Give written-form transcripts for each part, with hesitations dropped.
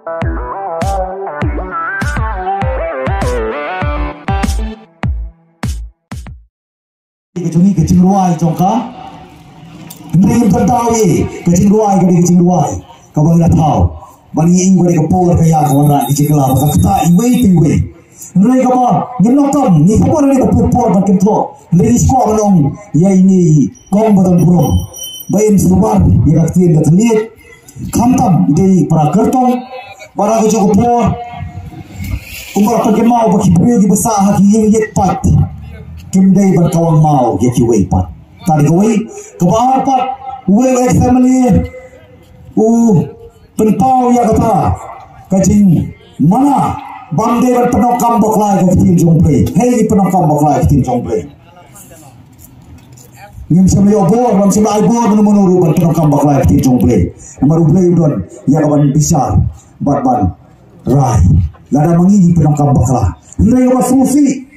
Kecuni kecing ruai jongka, ndai berdawi kecing ruai kadi kecing ruai, kau boleh tahu, bani ing kadi kapur kaya kau nak kecing kelapa, kau tak iway tiway, ndai kau nyelokam, ni kapur ni kapur por makin tua, ndai sekolah belum, ya ini kau betul burung, bayin seluar, ya kaki dia terlihat, kantam di para kertong, para kecing kapur, umar pergi mau bagi beri besar hati yang yepat. Kimday berkawang mau ya kiway pat tadi kaway kabahar pat uwe family penpau ya kata kajing mana bangde berpenokam boklai ke tim jongplay hey penokam boklai ke tim jongplay ngim sampai obor bang sampai ibor menurut berpenokam boklai ke tim jongplay nomor play udon ya kawan besar batban rai lada mengi penokam boklai ndai kawan susi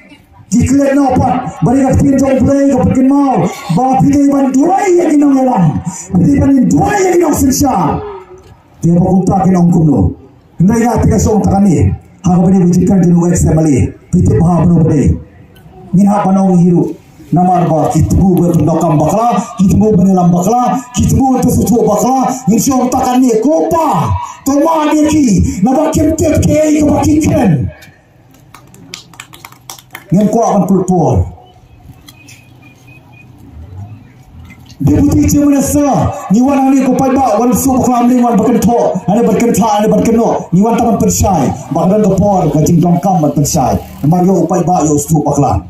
jika nak apa, mereka pinjam play kepada mau, bawa pinjam dua yang kita ngelam, pinjam dua yang kita sirsa, dia berkumpul kita angkum lo, mereka tiga song takkan ni, hak beri wujudkan jenuh ekstrimali, pinjam bahar penuh beri, ni hak panau hiru, nama apa, kita berpendokam bakla, kita bernelam bakla, kita bersusu bakla, insya takkan ni, kopa, tomah dia ki, nama kemtep kei kebakikan. Yang kuat akan pulpul. Deputi Chairman Minister, niwan ani ko paiba wan su kham ni wan bakan tho, ani bakan tha ani bakan no, niwan taman persai, bakdan ko por ka jingdong kam ban persai. Namar yo paiba yo su bakla.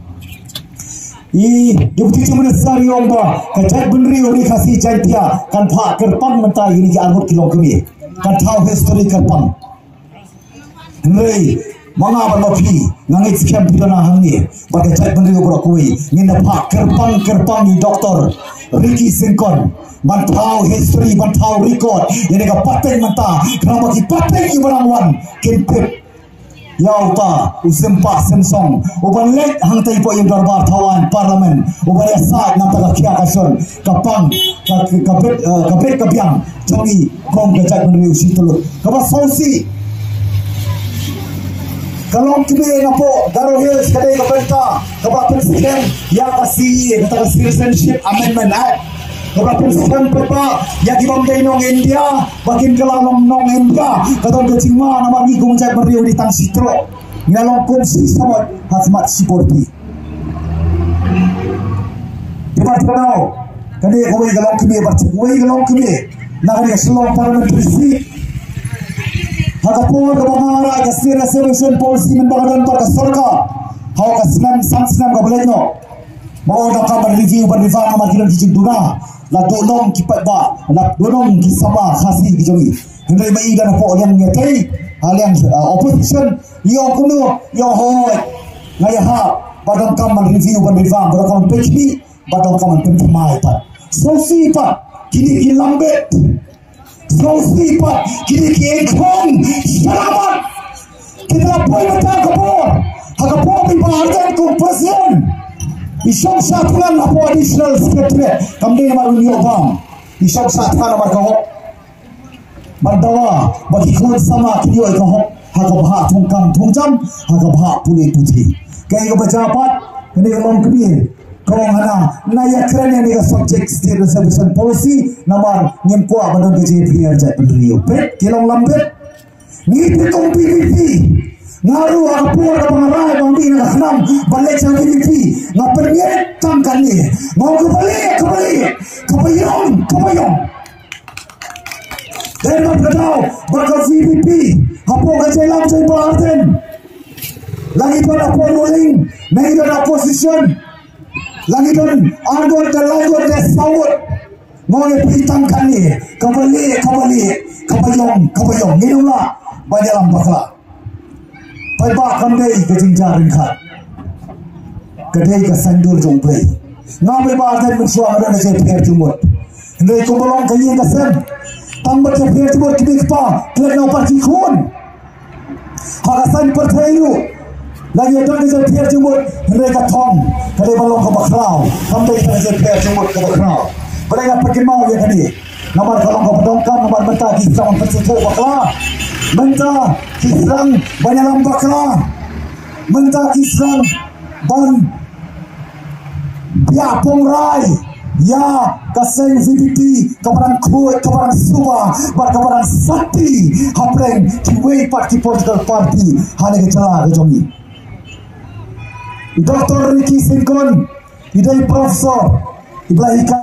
Deputi Chairman Minister yomba, ka jat benri uri khasi jantia, kan pha kerpang mentai ini ki arbut kilong kemi. Kan thau history kerpang. Nei mga bermapi ngangit sekian pidana hangi bagai cai pendiri berakui nginda pak kerpang ni Dr. Ricky Singkon mantau history mantau record yang dekat paten manta kenapa ki paten ibarangwan kempip yau ta usempa sensong uban lek hang tai po yang darbar tawan parlimen uban asat nam ta kia kason kapang kapet kapiang jangi kong ke cai pendiri usitulu kapa sausi kalau kami ngapo Garo Hills kadai kapenta kepada presiden yang kasih kata Citizenship Amendment Act kepada presiden pepa yang dibamdai nong India bakin kelalong nong India kata bercima nama ni kumcai beriu di tang sitro ngalong kumsi samot hazmat siporti debat kenal kadai kawai galong kami bercikawai galong kami nak dia selong parliamentary Hagapur kebangara kasih reservation policy membangun pada serka. Hau kasih senam kabelanyo. Mau nak kabar review berivan amat kita dijing duna. La dolong kipat ba, la dolong kisama khasi dijongi. Hendai mai dan apa yang ngetai, hal yang opposition yo kuno yo hoi. Ngaya ha badang kaman review berivan berakon PHP badang kaman pentemai pat. Sosi pat kini kilambet. Sosi pat kini kiekong selamat kita boleh datang kapur hagapur dibaharkan ke presiden isong satuan lapo additional secretary kami nama Unio Bang isong satuan nama kahok bandawa bagi kun sama kini oi kahok hagabha tungkam tungjam hagabha pulih putih kaya kepejabat kini kelong kebir Korang hana naya keren yang dia subject state reservation policy namar nyemkua badan KJP arjat pendiriu pet kilong lambet ngiti tong PVP ngaru apur ka pangarai bangdi na khanam balik sa PVP nga permiet tangkan ni mau kapayong dan magkataw bakal PVP hapo ka jailam sa ibaarten lagi pa na following na ilan opposition lagi don anggur dan langgur dan sawut mau ditangkan ni kapayong minumlah banyak lambaklah paiba kandai kejingjar ringkat kedai kesandur jongplay ngapai bahasan bersuara dan JPR Jumut hendai kumbalong kanyin kasen tambah JPR Jumut kibikpa kelak naupar cikun harasan pertayu lagi ada di JPR Jumut mereka tong kadai balong ke bakrau sampai ke JPR Jumut ke bakrau mereka pergi mau ya kani nomor kalong ke pedongkan nomor mentah di zaman persiko bakla menta kisrang banyalam baka, menta kisrang ban ya pongrai ya kaseng VPP kabarang kuat kabarang suba bar kabarang sakti hapreng kiwei parti political party hane ke cala ke jongi Dr. Ricky Singkon idai profesor iblahi